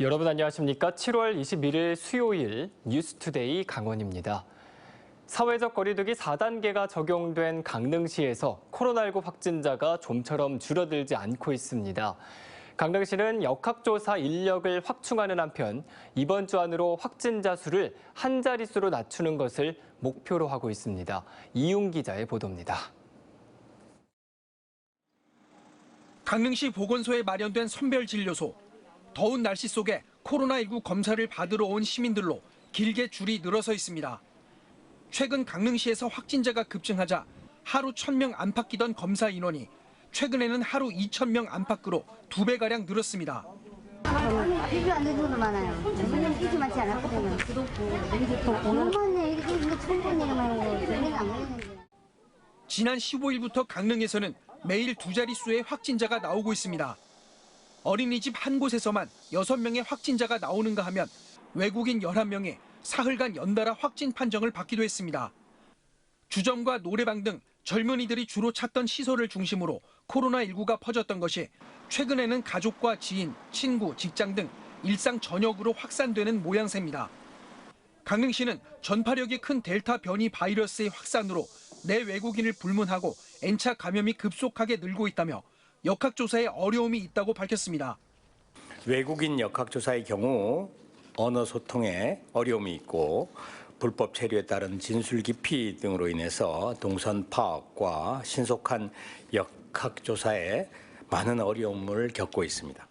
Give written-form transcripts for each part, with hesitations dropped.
여러분 안녕하십니까? 7월 21일 수요일 뉴스투데이 강원입니다. 사회적 거리두기 4단계가 적용된 강릉시에서 코로나19 확진자가 좀처럼 줄어들지 않고 있습니다. 강릉시는 역학조사 인력을 확충하는 한편 이번 주 안으로 확진자 수를 한 자릿수로 낮추는 것을 목표로 하고 있습니다. 이용 기자의 보도입니다. 강릉시 보건소에 마련된 선별진료소. 더운 날씨 속에 코로나19 검사를 받으러 온 시민들로 길게 줄이 늘어서 있습니다. 최근 강릉시에서 확진자가 급증하자 하루 1,000명 안팎이던 검사 인원이 최근에는 하루 2,000명 안팎으로 2배가량 늘었습니다. 비교 안 되는 분도 많아요. 저는 끼지 많지 않았거든요. 오랜만에 이거 처음 본 얘기만 하고 전에는 안 그랬는데. 지난 15일부터 강릉에서는 매일 2자릿수의 확진자가 나오고 있습니다. 어린이집 한 곳에서만 6명의 확진자가 나오는가 하면 외국인 11명이 사흘간 연달아 확진 판정을 받기도 했습니다. 주점과 노래방 등 젊은이들이 주로 찾던 시설을 중심으로 코로나19가 퍼졌던 것이 최근에는 가족과 지인, 친구, 직장 등 일상 전역으로 확산되는 모양새입니다. 강릉시는 전파력이 큰 델타 변이 바이러스의 확산으로 내 외국인을 불문하고 N차 감염이 급속하게 늘고 있다며 역학조사에 어려움이 있다고 밝혔습니다. 외국인 역학조사의 경우 언어 소통에 어려움이 있고 불법 체류에 따른 진술 기피 등으로 인해서 동선 파악과 신속한 역학조사에 많은 어려움을 겪고 있습니다.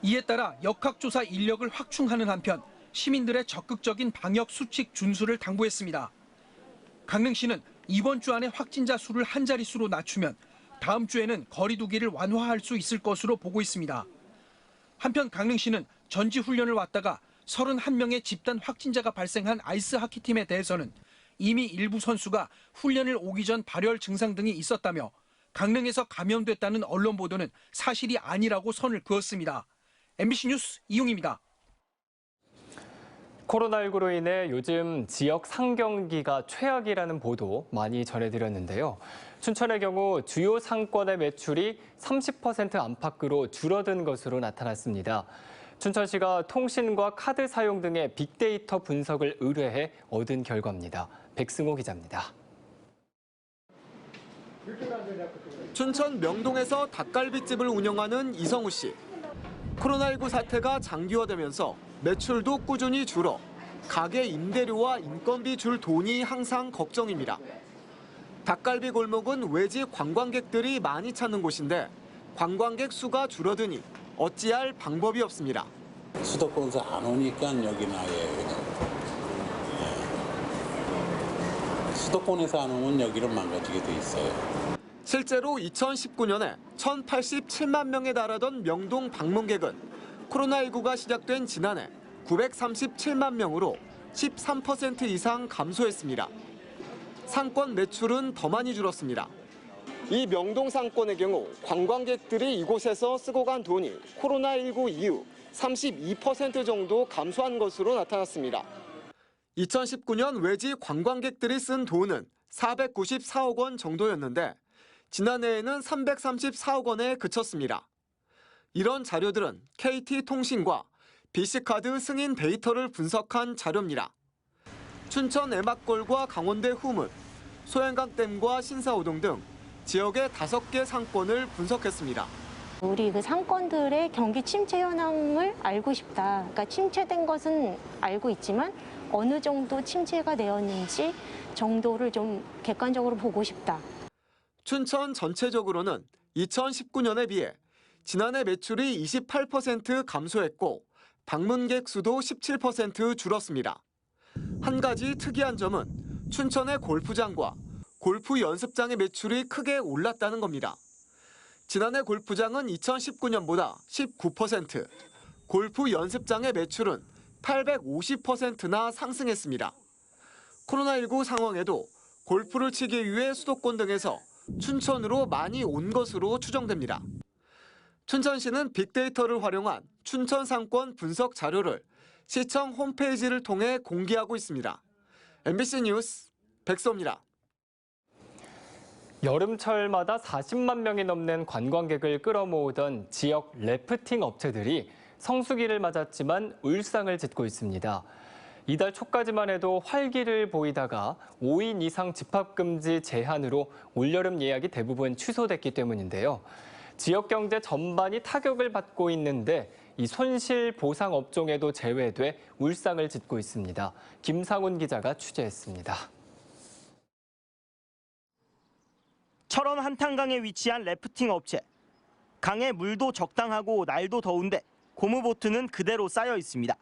이에 따라 역학조사 인력을 확충하는 한편 시민들의 적극적인 방역 수칙 준수를 당부했습니다. 강릉시는 이번 주 안에 확진자 수를 한 자릿수로 낮추면 다음 주에는 거리두기를 완화할 수 있을 것으로 보고 있습니다. 한편 강릉시는 전지훈련을 왔다가 31명의 집단 확진자가 발생한 아이스 하키팀에 대해서는 이미 일부 선수가 훈련을 오기 전 발열 증상 등이 있었다며 강릉에서 감염됐다는 언론 보도는 사실이 아니라고 선을 그었습니다. MBC 뉴스 이용입니다. 코로나19로 인해 요즘 지역 상경기가 최악이라는 보도 많이 전해드렸는데요. 춘천의 경우 주요 상권의 매출이 30% 안팎으로 줄어든 것으로 나타났습니다. 춘천시가 통신과 카드 사용 등의 빅데이터 분석을 의뢰해 얻은 결과입니다. 백승호 기자입니다. 춘천 명동에서 닭갈비집을 운영하는 이성우 씨. 코로나19 사태가 장기화되면서 매출도 꾸준히 줄어 가게 임대료와 인건비 줄 돈이 항상 걱정입니다. 닭갈비 골목은 외지 관광객들이 많이 찾는 곳인데 관광객 수가 줄어드니 어찌할 방법이 없습니다. 수도권에서 안 오니까 여기는 아예 수도권에서 안 오면 여기를 망가지게 돼 있어요. 실제로 2019년에 1,087만 명에 달하던 명동 방문객은 코로나19가 시작된 지난해 937만 명으로 13% 이상 감소했습니다. 상권 매출은 더 많이 줄었습니다. 이 명동 상권의 경우 관광객들이 이곳에서 쓰고 간 돈이 코로나19 이후 32% 정도 감소한 것으로 나타났습니다. 2019년 외지 관광객들이 쓴 돈은 494억 원 정도였는데 지난해에는 334억 원에 그쳤습니다. 이런 자료들은 KT통신과 BC카드 승인 데이터를 분석한 자료입니다. 춘천 애막골과 강원대 후문, 소양강댐과 신사오동 등 지역의 5개 상권을 분석했습니다. 우리 그 상권들의 경기 침체 현황을 알고 싶다. 그러니까 침체된 것은 알고 있지만 어느 정도 침체가 되었는지 정도를 좀 객관적으로 보고 싶다. 춘천 전체적으로는 2019년에 비해 지난해 매출이 28% 감소했고 방문객 수도 17% 줄었습니다. 한 가지 특이한 점은 춘천의 골프장과 골프 연습장의 매출이 크게 올랐다는 겁니다. 지난해 골프장은 2019년보다 19%, 골프 연습장의 매출은 850%나 상승했습니다. 코로나19 상황에도 골프를 치기 위해 수도권 등에서 춘천으로 많이 온 것으로 추정됩니다. 춘천시는 빅데이터를 활용한 춘천 상권 분석 자료를 시청 홈페이지를 통해 공개하고 있습니다. MBC 뉴스 백소입니다. 여름철마다 40만 명이 넘는 관광객을 끌어모으던 지역 래프팅 업체들이 성수기를 맞았지만 울상을 짓고 있습니다. 이달 초까지만 해도 활기를 보이다가 5인 이상 집합금지 제한으로 올여름 예약이 대부분 취소됐기 때문인데요. 지역 경제 전반이 타격을 받고 있는데 이 손실 보상 업종에도 제외돼 울상을 짓고 있습니다. 김상훈 기자가 취재했습니다. 철원 한탄강에 위치한 래프팅 업체. 강에 물도 적당하고 날도 더운데 고무보트는 그대로 쌓여 있습니다.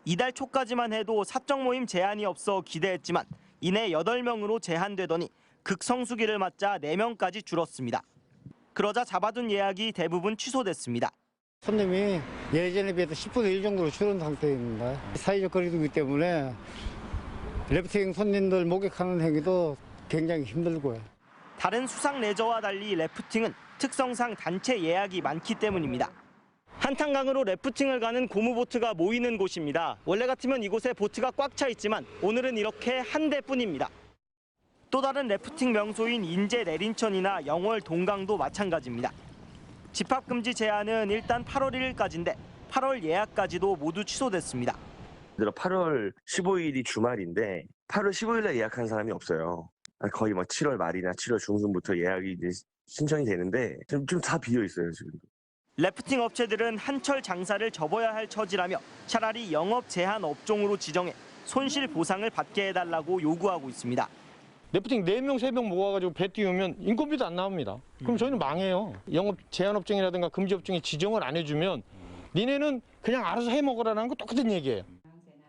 이달 초까지만 해도 사적 모임 제한이 없어 기대했지만 이내 8명으로 제한되더니 극성수기를 맞자 4명까지 줄었습니다. 그러자 잡아둔 예약이 대부분 취소됐습니다. 손님이 예전에 비해서 10분의 1 정도로 줄은 상태입니다. 사회적 거리두기 때문에 래프팅 손님들 목격하는 행위도 굉장히 힘들고요. 다른 수상 레저와 달리 래프팅은 특성상 단체 예약이 많기 때문입니다. 한탄강으로 래프팅을 가는 고무보트가 모이는 곳입니다. 원래 같으면 이곳에 보트가 꽉 차 있지만 오늘은 이렇게 한 대뿐입니다. 또 다른 래프팅 명소인 인제 내린천이나 영월 동강도 마찬가지입니다. 집합금지 제한은 일단 8월 1일까지인데 8월 예약까지도 모두 취소됐습니다. 8월 15일이 주말인데 8월 15일에 예약한 사람이 없어요. 거의 7월 말이나 7월 중순부터 예약이 이제 신청이 되는데 좀 다 비어 있어요, 지금. 래프팅 업체들은 한철 장사를 접어야 할 처지라며 차라리 영업 제한 업종으로 지정해 손실 보상을 받게 해달라고 요구하고 있습니다. 래프팅 4명, 3명 모아가지고 배 띄우면 인건비도 안 나옵니다. 그럼 저희는 망해요. 영업 제한 업종이라든가 금지 업종에 지정을 안 해주면 니네는 그냥 알아서 해먹으라는 거 똑같은 얘기예요.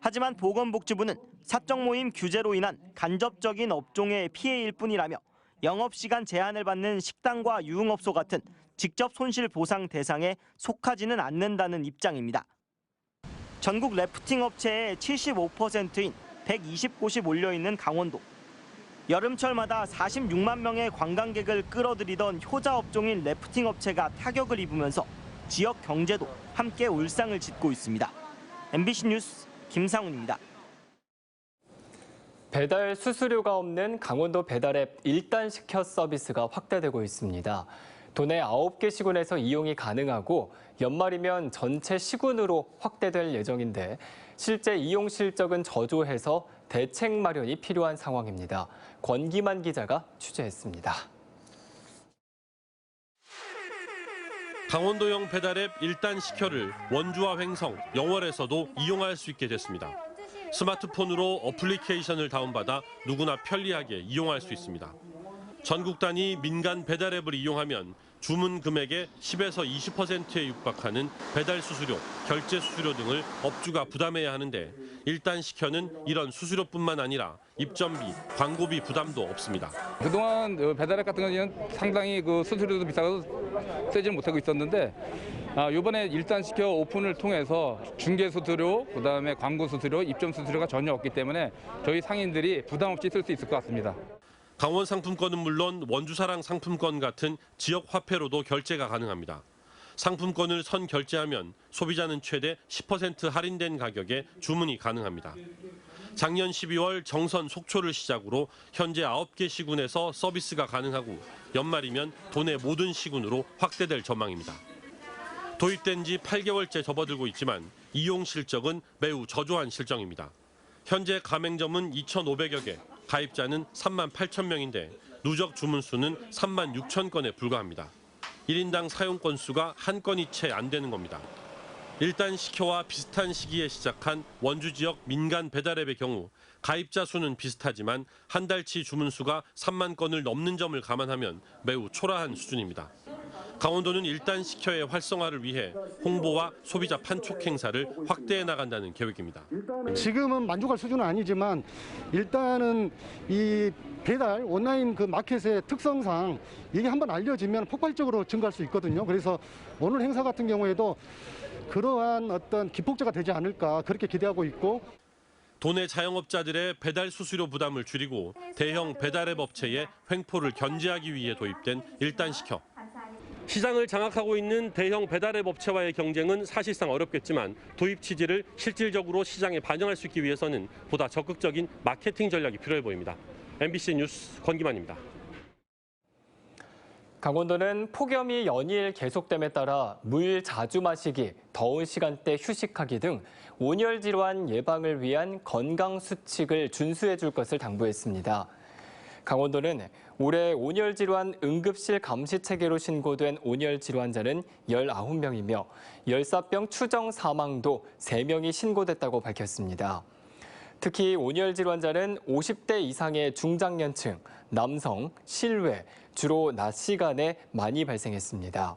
하지만 보건복지부는 사적 모임 규제로 인한 간접적인 업종의 피해일 뿐이라며 영업시간 제한을 받는 식당과 유흥업소 같은 직접 손실 보상 대상에 속하지는 않는다는 입장입니다. 전국 래프팅 업체의 75%인 120곳이 몰려있는 강원도. 여름철마다 46만 명의 관광객을 끌어들이던 효자 업종인 래프팅 업체가 타격을 입으면서 지역 경제도 함께 울상을 짓고 있습니다. MBC 뉴스 김상훈입니다. 배달 수수료가 없는 강원도 배달앱 일단 시켜 서비스가 확대되고 있습니다. 도내 9개 시군에서 이용이 가능하고 연말이면 전체 시군으로 확대될 예정인데 실제 이용 실적은 저조해서 대책 마련이 필요한 상황입니다. 권기만 기자가 취재했습니다. 강원도형 배달앱 일단 시켜를 원주와 횡성, 영월에서도 이용할 수 있게 됐습니다. 스마트폰으로 어플리케이션을 다운받아 누구나 편리하게 이용할 수 있습니다. 전국 단위 민간 배달앱을 이용하면 주문 금액의 10에서 20%에 육박하는 배달 수수료, 결제 수수료 등을 업주가 부담해야 하는데 일단 시켜는 이런 수수료뿐만 아니라 입점비, 광고비 부담도 없습니다. 그동안 배달앱 같은 경우는 상당히 수수료도 비싸서 쓰지 못하고 있었는데 이번에 일단 시켜 오픈을 통해서 중개 수수료, 그다음에 광고 수수료, 입점 수수료가 전혀 없기 때문에 저희 상인들이 부담 없이 쓸 수 있을 것 같습니다. 강원 상품권은 물론 원주사랑 상품권 같은 지역 화폐로도 결제가 가능합니다. 상품권을 선 결제하면 소비자는 최대 10% 할인된 가격에 주문이 가능합니다. 작년 12월 정선 속초를 시작으로 현재 9개 시군에서 서비스가 가능하고 연말이면 도내 모든 시군으로 확대될 전망입니다. 도입된 지 8개월째 접어들고 있지만 이용 실적은 매우 저조한 실정입니다. 현재 가맹점은 2,500여 개, 가입자는 3만 8천 명인데 누적 주문 수는 3만 6천 건에 불과합니다. 1인당 사용 건수가 한 건이 채 안 되는 겁니다. 일단 시켜와 비슷한 시기에 시작한 원주 지역 민간 배달앱의 경우 가입자 수는 비슷하지만 한 달치 주문 수가 3만 건을 넘는 점을 감안하면 매우 초라한 수준입니다. 강원도는 일단 시켜의 활성화를 위해 홍보와 소비자 판촉 행사를 확대해 나간다는 계획입니다. 지금은 만족할 수준은 아니지만 일단은 이 배달 온라인 마켓의 특성상 이게 한번 알려지면 폭발적으로 증가할 수 있거든요. 그래서 오늘 행사 같은 경우에도 그러한 어떤 기폭제가 되지 않을까 그렇게 기대하고 있고. 도내 자영업자들의 배달 수수료 부담을 줄이고 대형 배달앱 업체의 횡포를 견제하기 위해 도입된 일단 시켜. 시장을 장악하고 있는 대형 배달앱 업체와의 경쟁은 사실상 어렵겠지만 도입 취지를 실질적으로 시장에 반영할 수 있기 위해서는 보다 적극적인 마케팅 전략이 필요해 보입니다. MBC 뉴스 권기만입니다. 강원도는 폭염이 연일 계속됨에 따라 물 자주 마시기, 더운 시간대 휴식하기 등 온열 질환 예방을 위한 건강 수칙을 준수해 줄 것을 당부했습니다. 강원도는 올해 온열 질환 응급실 감시 체계로 신고된 온열 질환자는 19명이며 열사병 추정 사망도 3명이 신고됐다고 밝혔습니다. 특히 온열 질환자는 50대 이상의 중장년층, 남성, 실외, 주로 낮 시간에 많이 발생했습니다.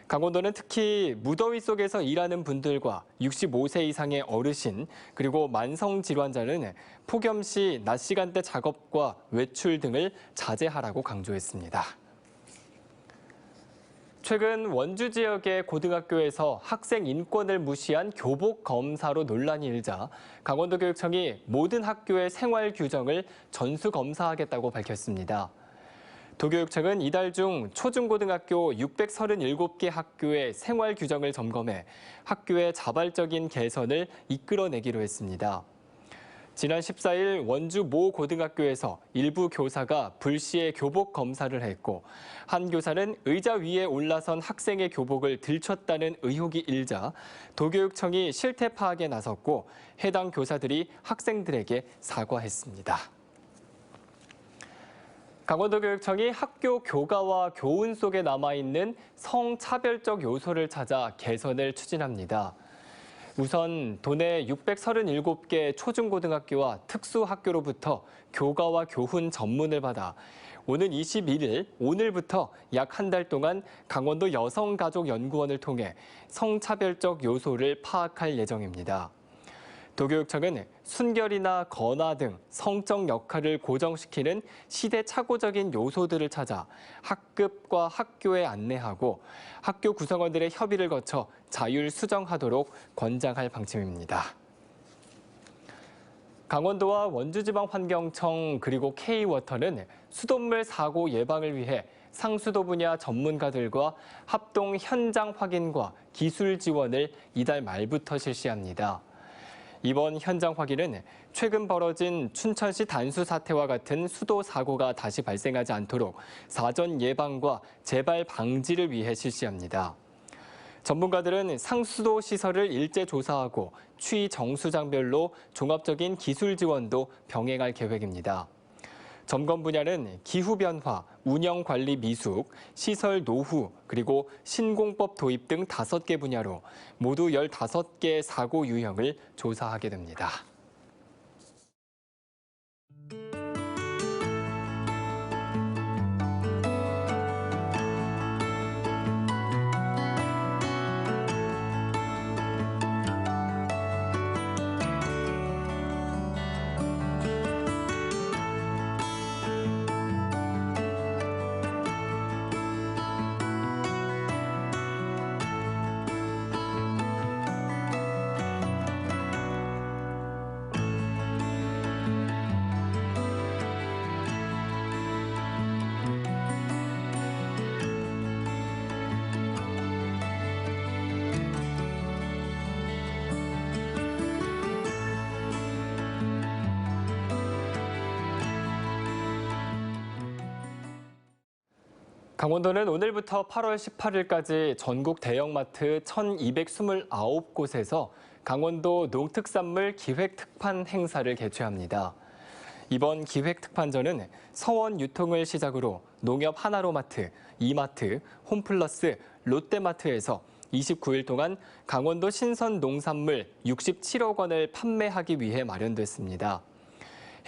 강원도는 특히 무더위 속에서 일하는 분들과 65세 이상의 어르신, 그리고 만성 질환자는 폭염 시 낮 시간대 작업과 외출 등을 자제하라고 강조했습니다. 최근 원주 지역의 고등학교에서 학생 인권을 무시한 교복 검사로 논란이 일자 강원도교육청이 모든 학교의 생활 규정을 전수 검사하겠다고 밝혔습니다. 도교육청은 이달 중 초중고등학교 637개 학교의 생활 규정을 점검해 학교의 자발적인 개선을 이끌어내기로 했습니다. 지난 14일 원주 모 고등학교에서 일부 교사가 불시에 교복 검사를 했고 한 교사는 의자 위에 올라선 학생의 교복을 들췄다는 의혹이 일자 도교육청이 실태 파악에 나섰고 해당 교사들이 학생들에게 사과했습니다. 강원도교육청이 학교 교과와 교훈 속에 남아있는 성차별적 요소를 찾아 개선을 추진합니다. 우선 도내 637개 초중고등학교와 특수학교로부터 교과와 교훈 전문을 받아 오는 21일 오늘부터 약 한 달 동안 강원도 여성가족연구원을 통해 성차별적 요소를 파악할 예정입니다. 도교육청은 순결이나 건화 등 성적 역할을 고정시키는 시대착오적인 요소들을 찾아 학급과 학교에 안내하고 학교 구성원들의 협의를 거쳐 자율 수정하도록 권장할 방침입니다. 강원도와 원주지방환경청 그리고 K워터는 수돗물 사고 예방을 위해 상수도 분야 전문가들과 합동 현장 확인과 기술 지원을 이달 말부터 실시합니다. 이번 현장 확인은 최근 벌어진 춘천시 단수 사태와 같은 수도 사고가 다시 발생하지 않도록 사전 예방과 재발 방지를 위해 실시합니다. 전문가들은 상수도 시설을 일제 조사하고 취 정수장별로 종합적인 기술 지원도 병행할 계획입니다. 점검 분야는 기후변화, 운영관리 미숙, 시설 노후, 그리고 신공법 도입 등 5개 분야로 모두 15개 사고 유형을 조사하게 됩니다. 강원도는 오늘부터 8월 18일까지 전국 대형마트 1,229곳에서 강원도 농특산물 기획특판 행사를 개최합니다. 이번 기획특판전은 서원 유통을 시작으로 농협 하나로마트, 이마트, 홈플러스, 롯데마트에서 29일 동안 강원도 신선 농산물 67억 원을 판매하기 위해 마련됐습니다.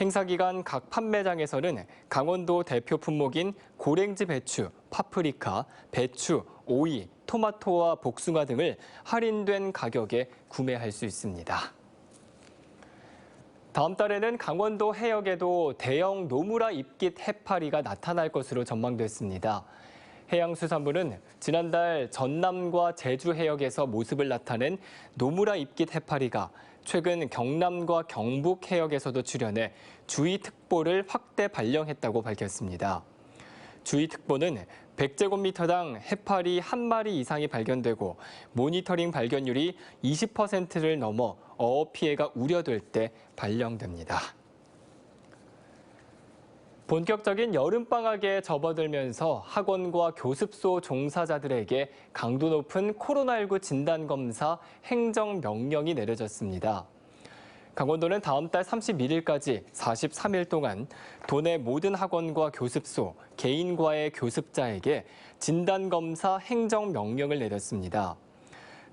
행사 기간 각 판매장에서는 강원도 대표 품목인 고랭지 배추, 파프리카, 배추, 오이, 토마토와 복숭아 등을 할인된 가격에 구매할 수 있습니다. 다음 달에는 강원도 해역에도 대형 노무라 입깃 해파리가 나타날 것으로 전망됐습니다. 해양수산부는 지난달 전남과 제주 해역에서 모습을 나타낸 노무라 입깃 해파리가 최근 경남과 경북 해역에서도 출현해 주의특보를 확대 발령했다고 밝혔습니다. 주의특보는 100제곱미터당 해파리 한 마리 이상이 발견되고 모니터링 발견율이 20%를 넘어 어업 피해가 우려될 때 발령됩니다. 본격적인 여름방학에 접어들면서 학원과 교습소 종사자들에게 강도 높은 코로나19 진단검사 행정명령이 내려졌습니다. 강원도는 다음 달 31일까지 43일 동안 도내 모든 학원과 교습소, 개인과의 교습자에게 진단검사 행정명령을 내렸습니다.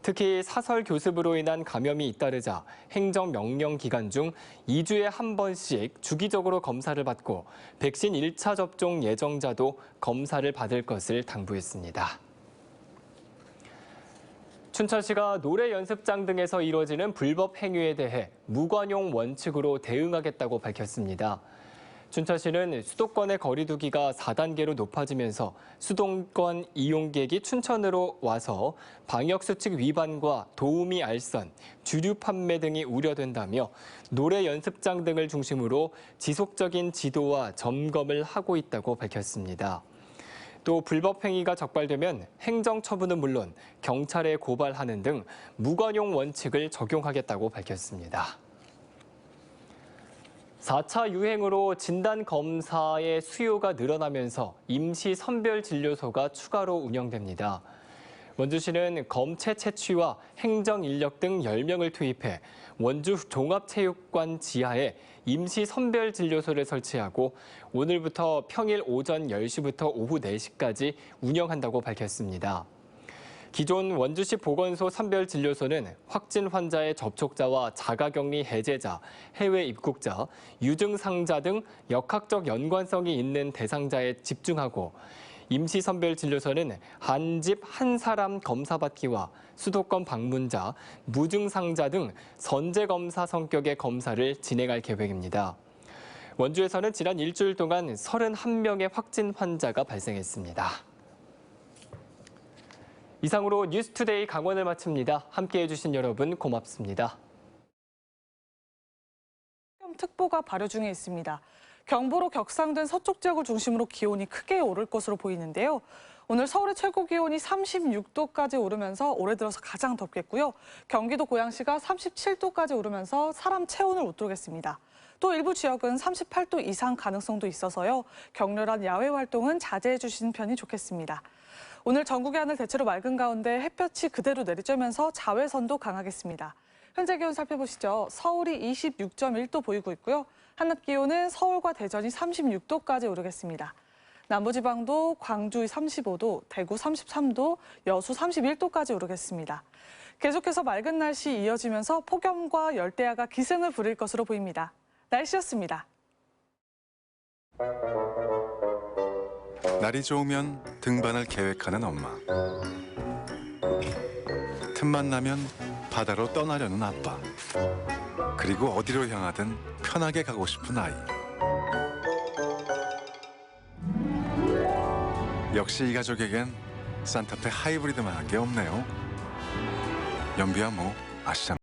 특히 사설 교습으로 인한 감염이 잇따르자 행정명령 기간 중 2주에 한 번씩 주기적으로 검사를 받고 백신 1차 접종 예정자도 검사를 받을 것을 당부했습니다. 춘천시가 노래 연습장 등에서 이루어지는 불법 행위에 대해 무관용 원칙으로 대응하겠다고 밝혔습니다. 춘천시는 수도권의 거리 두기가 4단계로 높아지면서 수도권 이용객이 춘천으로 와서 방역수칙 위반과 도우미 알선, 주류 판매 등이 우려된다며 노래 연습장 등을 중심으로 지속적인 지도와 점검을 하고 있다고 밝혔습니다. 또 불법 행위가 적발되면 행정처분은 물론 경찰에 고발하는 등 무관용 원칙을 적용하겠다고 밝혔습니다. 4차 유행으로 진단검사의 수요가 늘어나면서 임시 선별진료소가 추가로 운영됩니다. 원주시는 검체 채취와 행정 인력 등 10명을 투입해 원주 종합체육관 지하에 임시 선별진료소를 설치하고 오늘부터 평일 오전 10시부터 오후 4시까지 운영한다고 밝혔습니다. 기존 원주시 보건소 선별진료소는 확진 환자의 접촉자와 자가격리 해제자, 해외 입국자, 유증상자 등 역학적 연관성이 있는 대상자에 집중하고 임시선별진료소는 한 집 한 사람 검사받기와 수도권 방문자, 무증상자 등 선제검사 성격의 검사를 진행할 계획입니다. 원주에서는 지난 일주일 동안 31명의 확진 환자가 발생했습니다. 이상으로 뉴스투데이 강원을 마칩니다. 함께해 주신 여러분 고맙습니다. 특보가 발효 중에 있습니다. 경보로 격상된 서쪽 지역을 중심으로 기온이 크게 오를 것으로 보이는데요. 오늘 서울의 최고 기온이 36도까지 오르면서 올해 들어서 가장 덥겠고요. 경기도 고양시가 37도까지 오르면서 사람 체온을 웃돌겠습니다. 또 일부 지역은 38도 이상 가능성도 있어서요. 격렬한 야외 활동은 자제해 주시는 편이 좋겠습니다. 오늘 전국의 하늘 대체로 맑은 가운데 햇볕이 그대로 내리쬐면서 자외선도 강하겠습니다. 현재 기온 살펴보시죠. 서울이 26.1도 보이고 있고요. 한낮 기온은 서울과 대전이 36도까지 오르겠습니다. 남부지방도 광주 35도, 대구 33도, 여수 31도까지 오르겠습니다. 계속해서 맑은 날씨 이어지면서 폭염과 열대야가 기승을 부릴 것으로 보입니다. 날씨였습니다. 날이 좋으면 등반을 계획하는 엄마. 틈만 나면 바다로 떠나려는 아빠. 그리고 어디로 향하든 편하게 가고 싶은 아이. 역시 이 가족에겐 산타페 하이브리드만한 게 없네요. 연비야 뭐 아시잖아요.